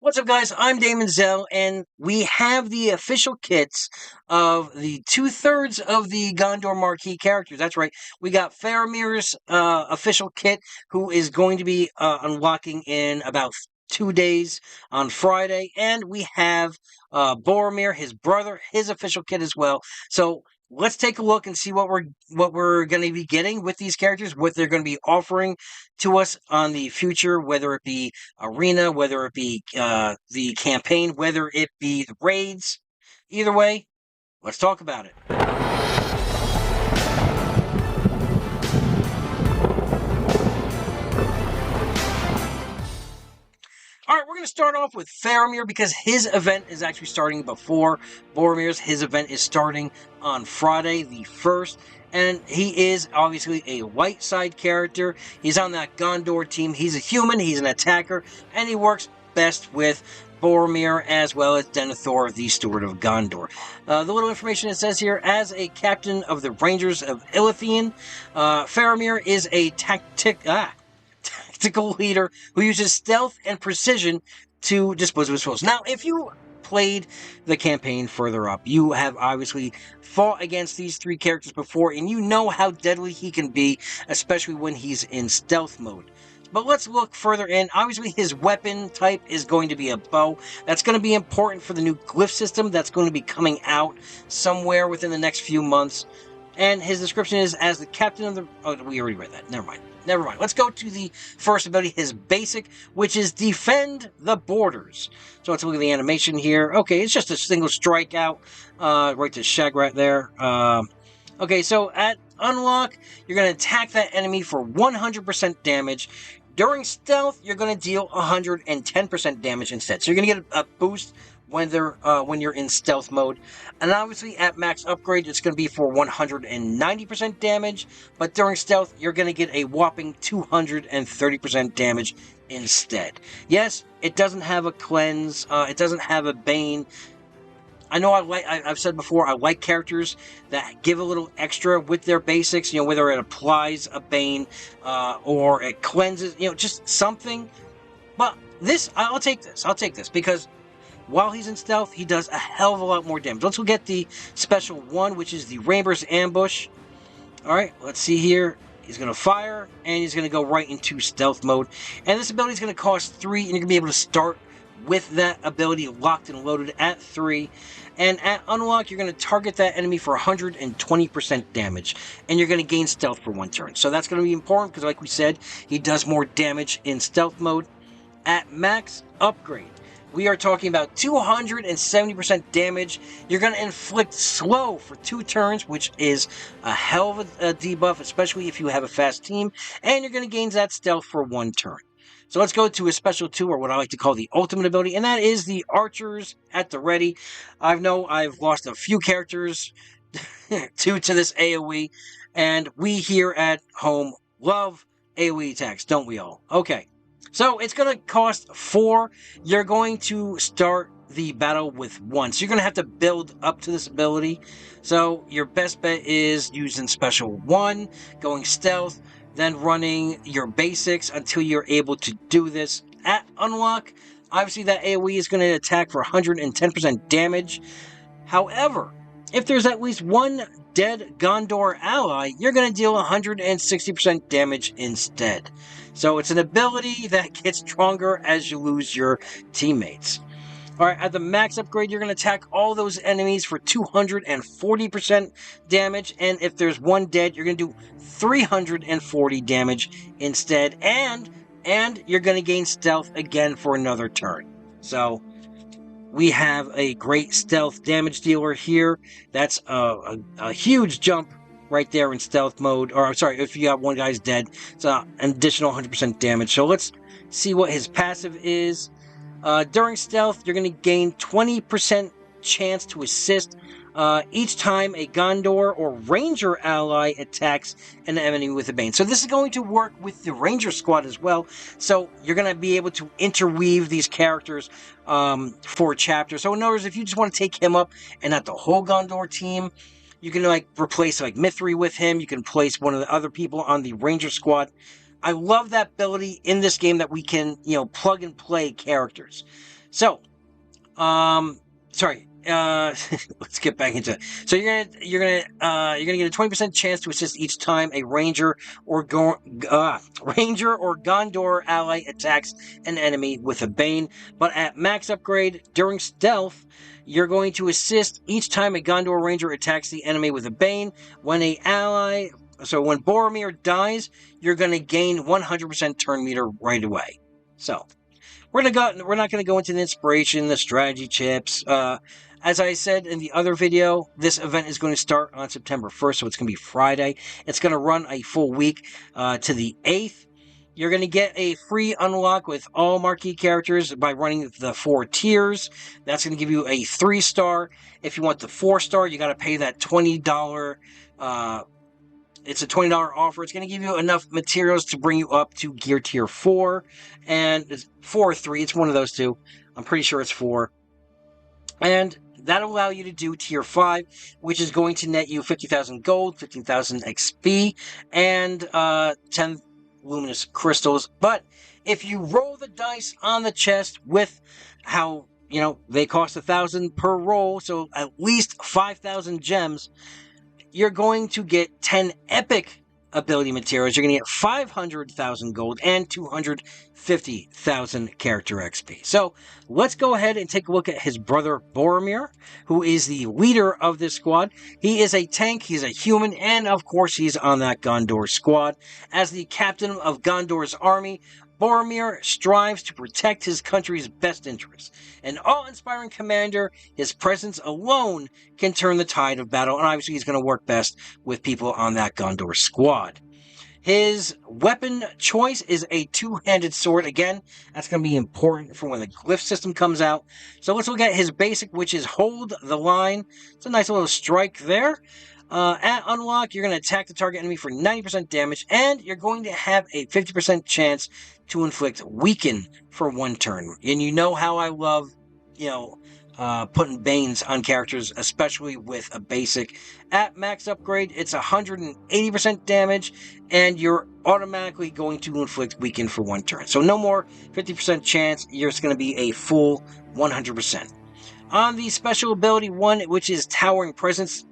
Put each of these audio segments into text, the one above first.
What's up, guys? I'm Daemonxel, and we have the official kits of the 2/3 of the Gondor marquee characters. That's right. We got Faramir's official kit, who is going to be unlocking in about 2 days on Friday, and we have Boromir, his brother, his official kit as well. So let's take a look and see what we're going to be getting with these characters, what they're going to be offering to us on the future, whether it be arena, whether it be the campaign, whether it be the raids. Either way, let's talk about it. All right, we're going to start off with Faramir because his event is actually starting before Boromir's. His event is starting on Friday the 1st, and he is obviously a light side character. He's on that Gondor team. He's a human, he's an attacker, and he works best with Boromir as well as Denethor, the Steward of Gondor. The little information it says here, as a captain of the Rangers of Ilithian, Faramir is a tactical leader who uses stealth and precision to dispose of his foes. Now, if you played the campaign further up, you have obviously fought against these three characters before, and you know how deadly he can be, especially when he's in stealth mode. But let's look further in. Obviously, his weapon type is going to be a bow. That's going to be important for the new glyph system that's going to be coming out somewhere within the next few months. And his description is as the captain of the... Oh, we already read that. Never mind. Let's go to the first ability, his basic, which is Defend the Borders. So let's look at the animation here. Okay, it's just a single strikeout. Right to Shagrat there. Okay, so at unlock, you're going to attack that enemy for 100% damage. During stealth, you're going to deal 110% damage instead. So you're going to get a boost when you're in stealth mode. And obviously at max upgrade, it's going to be for 190% damage, but during stealth, you're going to get a whopping 230% damage instead. Yes, it doesn't have a cleanse, it doesn't have a bane. I know I've said before, I like characters that give a little extra with their basics, whether it applies a bane or it cleanses, just something. But this, I'll take this because while he's in stealth, he does a hell of a lot more damage. Let's look at the special one, which is the Rainbow's Ambush. Alright, let's see here. He's going to fire, and he's going to go right into stealth mode. And this ability is going to cost 3, and you're going to be able to start with that ability locked and loaded at 3. And at unlock, you're going to target that enemy for 120% damage, and you're going to gain stealth for 1 turn. So that's going to be important, because like we said, he does more damage in stealth mode. At max upgrade, we are talking about 270% damage. You're going to inflict slow for 2 turns, which is a hell of a debuff, especially if you have a fast team. And you're going to gain that stealth for 1 turn. So let's go to a special 2, or what I like to call the ultimate ability, and that is the Archers at the Ready. I know I've lost a few characters to this AOE, and we here at home love AOE attacks, don't we all? Okay. So it's going to cost 4. You're going to start the battle with 1. So you're going to have to build up to this ability. So your best bet is using special 1, going stealth, then running your basics until you're able to do this. At unlock, obviously that AoE is going to attack for 110% damage. However, if there's at least 1 dead Gondor ally, you're going to deal 160% damage instead. So it's an ability that gets stronger as you lose your teammates. Alright, at the max upgrade, you're going to attack all those enemies for 240% damage, and if there's 1 dead, you're going to do 340 damage instead, and you're going to gain stealth again for another turn. So we have a great stealth damage dealer here. That's a huge jump right there in stealth mode. Or, I'm sorry, if you got 1 guy's dead, it's an additional 100% damage. So let's see what his passive is. During stealth, you're going to gain 20% chance to assist each time a Gondor or Ranger ally attacks an enemy with a Bane. So this is going to work with the Ranger squad as well. So you're going to be able to interweave these characters for a chapter. So in other words, if you just want to take him up and not the whole Gondor team, you can replace Mithri with him. You can place one of the other people on the Ranger squad. I love that ability in this game that we can, plug and play characters. So, sorry. Let's get back into it. So you're gonna get a 20% chance to assist each time a ranger or Gondor ally attacks an enemy with a bane. But at max upgrade during stealth, you're going to assist each time a Gondor ranger attacks the enemy with a bane. When when Boromir dies, you're going to gain 100% turn meter right away. So we're not going to go into the inspiration, the strategy chips. As I said in the other video, this event is going to start on September 1st, so it's going to be Friday. It's going to run a full week to the 8th. You're going to get a free unlock with all marquee characters by running the 4 tiers. That's going to give you a 3-star. If you want the 4-star, you got to pay that $20. It's a $20 offer. It's going to give you enough materials to bring you up to Gear Tier 4. And it's 4 or 3. It's one of those two. I'm pretty sure it's 4. And that'll allow you to do Tier 5, which is going to net you 50,000 gold, 15,000 XP, and 10 luminous crystals. But if you roll the dice on the chest with how, they cost 1,000 per roll, so at least 5,000 gems, you're going to get 10 epic ability materials. You're going to get 500,000 gold and 250,000 character XP. So let's go ahead and take a look at his brother Boromir, who is the leader of this squad. He is a tank, he's a human, and of course he's on that Gondor squad. As the captain of Gondor's army, Boromir strives to protect his country's best interests. An awe-inspiring commander, his presence alone can turn the tide of battle, and obviously he's going to work best with people on that Gondor squad. His weapon choice is a two-handed sword. Again, that's going to be important for when the glyph system comes out. So let's look at his basic, which is Hold the Line. It's a nice little strike there. At unlock, you're going to attack the target enemy for 90% damage, and you're going to have a 50% chance to inflict Weaken for 1 turn. And you know how I love, putting Banes on characters, especially with a basic. At max upgrade, it's 180% damage, and you're automatically going to inflict Weaken for 1 turn. So no more 50% chance, it's going to be a full 100%. On the special ability 1, which is Towering Presence,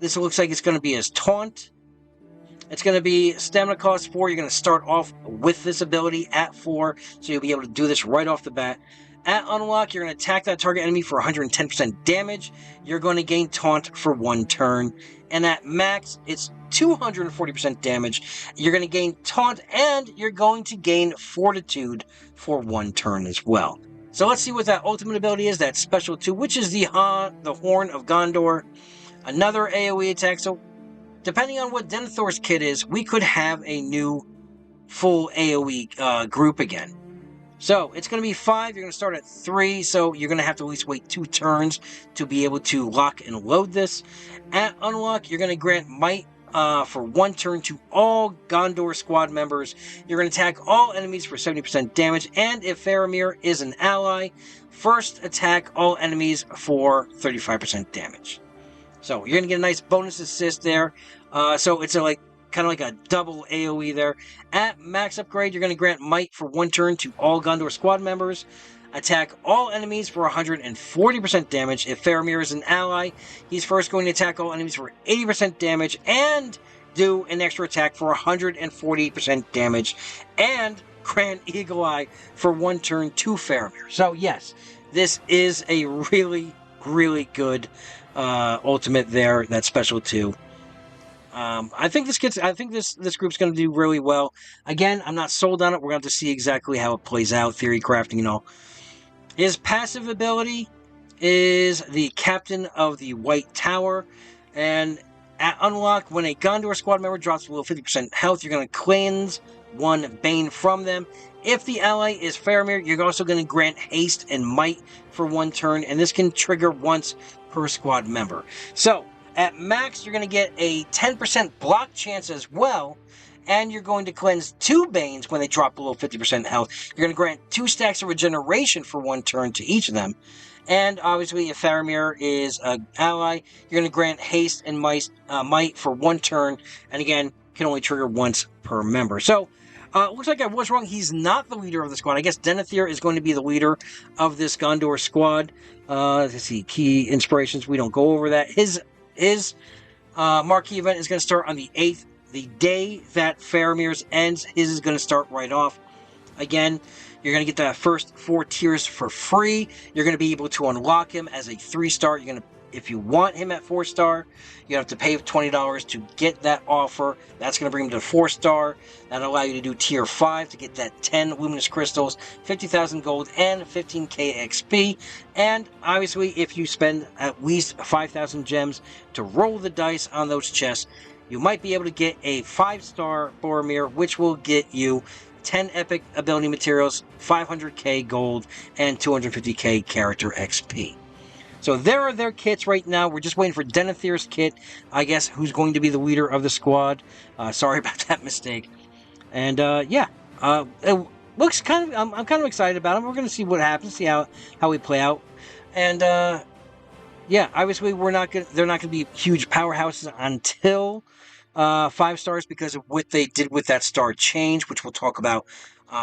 this looks like it's going to be as Taunt. It's going to be stamina cost 4. You're going to start off with this ability at 4, so you'll be able to do this right off the bat. At unlock, you're going to attack that target enemy for 110% damage. You're going to gain Taunt for 1 turn. And at max, it's 240% damage. You're going to gain Taunt, and you're going to gain Fortitude for 1 turn as well. So let's see what that ultimate ability is, that special 2, which is the Horn of Gondor. Another AOE attack. So depending on what Denethor's kit is, we could have a new full AOE group again. So it's going to be 5. You're going to start at 3, so you're going to have to at least wait 2 turns to be able to lock and load this. At unlock, you're going to grant Might for 1 turn to all Gondor squad members. You're going to attack all enemies for 70% damage, and if Faramir is an ally, first attack all enemies for 35% damage. So you're going to get a nice bonus assist there. So it's kind of like a double AoE there. At max upgrade, you're going to grant Might for 1 turn to all Gondor squad members. Attack all enemies for 140% damage. If Faramir is an ally, he's first going to attack all enemies for 80% damage and do an extra attack for 140% damage. And grant Eagle Eye for 1 turn to Faramir. So yes, this is a really, really good ultimate there, that special 2. I think this group's going to do really well. Again, I'm not sold on it. We're going to have to see exactly how it plays out, theory crafting and all. His passive ability is the Captain of the White Tower, and at unlock, when a Gondor squad member drops below 50% health, you're going to cleanse 1 Bane from them. If the ally is Faramir, you're also going to grant Haste and Might for 1 turn, and this can trigger once per squad member. So, at max, you're going to get a 10% block chance as well, and you're going to cleanse 2 Banes when they drop below 50% health. You're going to grant 2 stacks of regeneration for 1 turn to each of them. And obviously, if Faramir is an ally, you're going to grant Haste and Might for 1 turn, and again, can only trigger once per member. So, Looks like I was wrong. He's not the leader of the squad. I guess Denethor is going to be the leader of this Gondor squad. Let's see. Key inspirations. We don't go over that. His marquee event is going to start on the 8th. The day that Faramir's ends, his is going to start right off. Again, you're going to get the first 4 tiers for free. You're going to be able to unlock him as a 3-star. You're going to, if you want him at 4-star, you have to pay $20 to get that offer. That's going to bring him to 4-star. That'll allow you to do tier 5 to get that 10 luminous crystals, 50,000 gold, and 15k XP. And obviously, if you spend at least 5,000 gems to roll the dice on those chests, you might be able to get a 5-star Boromir, which will get you 10 epic ability materials, 500k gold, and 250k character XP. So there are their kits right now. We're just waiting for Denethor's kit, I guess, who's going to be the leader of the squad. Sorry about that mistake. And yeah, it looks kind of. I'm kind of excited about him. We're going to see what happens, see how we play out. And yeah, obviously they're not going to be huge powerhouses until 5 stars because of what they did with that star change, which we'll talk about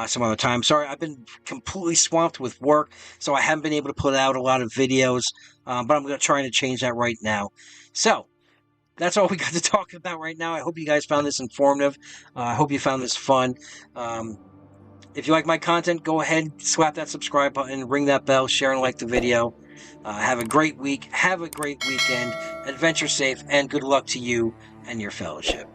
some other time. Sorry, I've been completely swamped with work, so I haven't been able to put out a lot of videos, but I'm trying to change that right now. So, that's all we got to talk about right now. I hope you guys found this informative. I hope you found this fun. If you like my content, go ahead, slap that subscribe button, ring that bell, share and like the video. Have a great week, have a great weekend, adventure safe, and good luck to you and your fellowship.